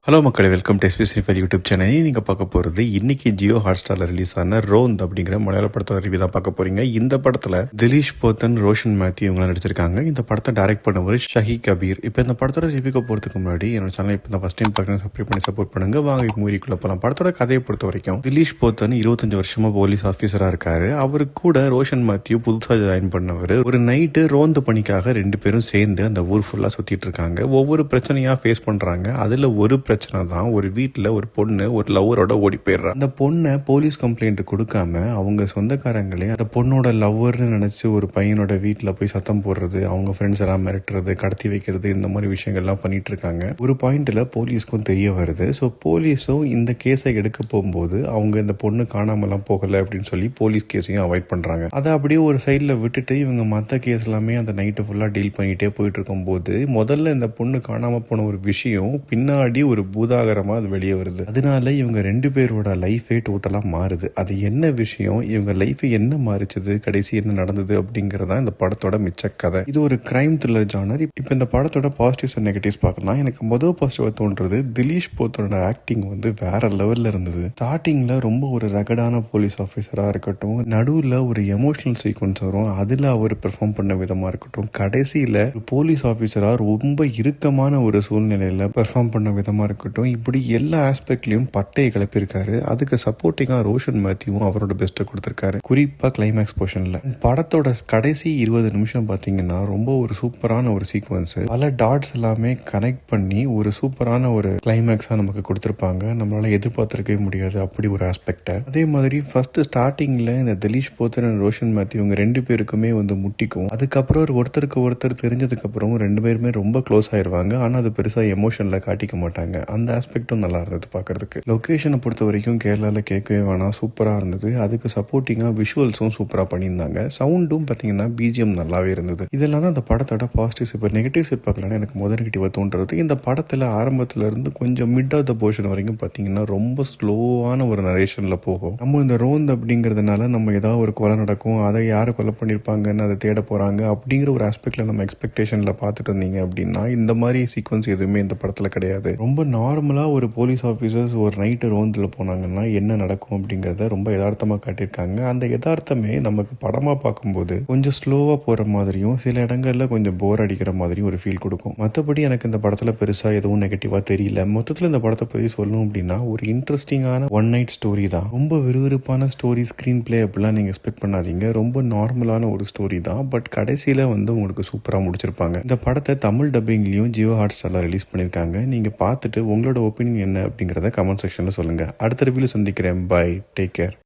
Hello மக்களே, welcome to SP ஸ்ரீஃபர் YouTube channel. நீங்கள் பார்க்க போகிறது இன்னைக்கு ஜியோ ஹாட்ஸ்டாரில் ரிலீஸ் ஆன ரோந்த் அப்படிங்கிற மலையாள படத்தோட ரிவ்யூ தான் பார்க்க போறீங்க. இந்த படத்தில் திலீஷ் போத்தன், ரோஷன் மேத்யூ இவங்களாம் நடிச்சிருக்காங்க. இந்த படத்தை டைரக்ட் பண்ணவர் ஷஹி கபீர். இப்போ இந்த படத்தோட ரிவ்யூக்கு போகிறதுக்கு முன்னாடி என்னோட சேனல் இப்போ ஃபர்ஸ்ட் டைம் பார்க்குறேன், சப்ஸ்கிரைப் பண்ணி சப்போர்ட் பண்ணுங்க. வாங்க மூவிக்குள்ள போகலாம். படத்தோட கதையை பொறுத்த வரைக்கும் திலீஷ் போத்தன் 25 வருஷமா போலீஸ் ஆஃபீஸராக இருக்காரு. அவரு கூட ரோஷன் மேத்யூ புதுசாக ஜாயின் பண்ணவர். ஒரு நைட்டு ரோந்து பணிக்காக 2 பேரும் சேர்ந்து அந்த ஊர் ஃபுல்லாக சுற்றிட்டு இருக்காங்க. ஒவ்வொரு பிரச்சனையாக ஃபேஸ் பண்ணுறாங்க. அதில் ஒரு பிரச்சனை தான், ஒரு வீட்டில் ஒரு பொண்ணு ஒரு லவ்வரோட ஓடி போயிடுறா. அந்த பொண்ணை போலீஸ் கம்ப்ளைண்ட் கொடுக்காம அவங்க சொந்தக்காரங்களே அந்த பொண்ணோட லவ்வர்னு நினைச்சு ஒரு பையனோட வீட்டில் போய் சத்தம் போடுறது, அவங்க ஃப்ரெண்ட்ஸ் எல்லாம் மிரட்டுறது, கடத்தி வைக்கிறது, இந்த மாதிரி விஷயங்கள்லாம் பண்ணிட்டு இருக்காங்க. ஒரு பாயிண்ட்ல போலீஸ்க்கும் தெரிய வருது. ஸோ போலீஸும் இந்த கேஸை எடுக்க போகும்போது அவங்க இந்த பொண்ணு காணாமலாம் போகலை அப்படின்னு சொல்லி போலீஸ் கேஸையும் அவாய்ட் பண்றாங்க. அதை அப்படியே ஒரு சைடில் விட்டுட்டு இவங்க மற்ற கேஸ் எல்லாமே அந்த நைட்டு ஃபுல்லாக டீல் பண்ணிட்டே போயிட்டு இருக்கும்போது முதல்ல இந்த பொண்ணு காணாம போன ஒரு விஷயம் பின்னாடி ஒரு பூதாகரமா அது வெளியே வருது. அதனால இவங்க 2 பேரோட லைஃபே டோட்டலா மாறுது. அது என்ன விஷயம், இவங்க லைஃப் என்ன மாறிச்சது, கடைசி என்ன நடந்தது அப்படிங்கறதா இந்த படத்தோட மிச்ச கதை. இது ஒரு கிரைம் த்ரில்லர் ஜானர். இப்போ இந்த படத்தோட பாசிட்டிவ்ஸ் அண்ட் நெகட்டிவ்ஸ் பார்க்கலாம். எனக்கு முதல் பாசிட்டிவா தோன்றது திலீஷ் போத்தனோட ஆக்டிங் வேற லெவல்ல இருந்தது. ஸ்டார்டிங்ல ரொம்ப ஒரு ரகடான போலீஸ் ஆஃபீஸரா இருக்கட்டும், நடுவில் ஒரு எமோஷனல் சீக்வன்ஸ் வரும், அதுல அவர் பெர்ஃபார்ம் பண்ண விதமா இருக்கட்டும், கடைசியில ஒரு போலீஸ் ஆஃபீஸரா ரொம்ப இறுக்கமான ஒரு சூழ்நிலையில பெர்ஃபார்ம் பண்ண விதமா இருக்கட்டும், இப்படி எல்லா ஆஸ்பெக்ட்லயும் பட்டையை கிளப்பியிருக்காரு. அதுக்கு சப்போர்ட்டிங்கா ரோஷன் மேத்யூவும் அவரோட பெஸ்ட்டை கொடுத்திருக்காரு. குறிப்பா கிளைமேக்ஸ் போர்ஷன்ல படத்தோட கடைசி 20 நிமிஷம் பாத்தீங்கன்னா ரொம்ப ஒரு சூப்பரான ஒரு சீக்வன்ஸ். பல டாட்ஸ் எல்லாமே கனெக்ட் பண்ணி ஒரு சூப்பரான ஒரு கிளைமேக்ஸா நமக்கு கொடுத்திருப்பாங்க. நம்மளால எதிர்பார்த்திருக்கவே முடியாது அப்படி ஒரு ஆஸ்பெக்ட. அதே மாதிரி ஃபர்ஸ்ட் ஸ்டார்டிங்ல இந்த திலீஷ் போத்தன், ரோஷன் மேத்யூ இவங்க 2 பேருக்குமே முட்டிக்கும். அதுக்கப்புறம் ஒருத்தருக்கு ஒருத்தர் தெரிஞ்சதுக்கு அப்புறம் 2 பேருமே ரொம்ப க்ளோஸ் ஆயிருவாங்க. ஆனா அது பெருசா எமோஷன்ல காட்டிக்க மாட்டாங்க. அந்த ஆஸ்பெக்டும் நல்லா இருந்தது பார்க்கறதுக்கு. லொகேஷனை பொறுத்த வரைக்கும் கேரளாவில் கேட்கவே வேணாம், சூப்பராக இருந்தது. அதுக்கு சப்போர்ட்டிங்காக விஷுவல்ஸும் சூப்பராக பண்ணியிருந்தாங்க. சவுண்டும் பார்த்தீங்கன்னா பிஜிஎம் நல்லாவே இருந்தது. இதெல்லாம் தான் அந்த படத்தோட பாசிட்டிவ்ஸ். இப்போ நெகட்டிவ்ஸ் பார்க்கலாம்னா எனக்கு முதல் நெகட்டிவாக தோன்றது, இந்த படத்தில் ஆரம்பத்தில் இருந்து கொஞ்சம் மிட் ஆஃப் த போர்ஷன் வரைக்கும் பார்த்தீங்கன்னா ரொம்ப ஸ்லோவான ஒரு நரேஷனில் போகும். நம்ம இந்த ரோந்த் அப்படிங்கிறதுனால நம்ம ஏதாவது ஒரு கொலை நடக்கும், அதை யார் கொலை பண்ணியிருப்பாங்கன்னு அதை தேட போகிறாங்க அப்படிங்கிற ஒரு ஆஸ்பெக்டில் நம்ம எக்ஸ்பெக்டேஷனில் பார்த்துட்டு இருந்தீங்க அப்படின்னா இந்த மாதிரி சீக்வன்ஸ் எதுவுமே இந்த படத்தில் கிடையாது. ரொம்ப நார்மலாக ஒரு போலீஸ் ஆஃபீஸர்ஸ் ஒரு நைட்டு ரோந்தில் போனாங்கன்னா என்ன நடக்கும் அப்படிங்கிறத ரொம்ப யதார்த்தமாக காட்டியிருக்காங்க. அந்த யதார்த்தமே நமக்கு படமாக பார்க்கும்போது கொஞ்சம் ஸ்லோவாக போகிற மாதிரியும் சில இடங்களில் கொஞ்சம் போர் அடிக்கிற மாதிரியும் ஒரு ஃபீல் கொடுக்கும். மற்றபடி எனக்கு இந்த படத்தில் பெருசாக எதுவும் நெகட்டிவாக தெரியல. மொத்தத்தில் இந்த படத்தை பற்றி சொல்லணும் அப்படின்னா ஒரு இன்ட்ரெஸ்டிங்கான ஒன் நைட் ஸ்டோரி தான். ரொம்ப விறுவிறுப்பான ஸ்டோரி, ஸ்க்ரீன் பிளே அப்படிலாம் நீங்கள் எக்ஸ்பெக்ட் பண்ணாதீங்க. ரொம்ப நார்மலான ஒரு ஸ்டோரி தான். பட் கடைசியில் உங்களுக்கு சூப்பராக முடிச்சிருப்பாங்க. இந்த படத்தை தமிழ் டப்பிங்லையும் ஜியோ ஹாட்ஸ்டாரில் ரிலீஸ் பண்ணியிருக்காங்க. நீங்கள் பார்த்துட்டு உங்களோட ஒப்பீனியன் என்ன அப்படிங்கிறத கமெண்ட் செக்ஷனில் சொல்லுங்கள். அடுத்த ரிவ்யூவில் சந்திக்கிறேன். Bye, take care.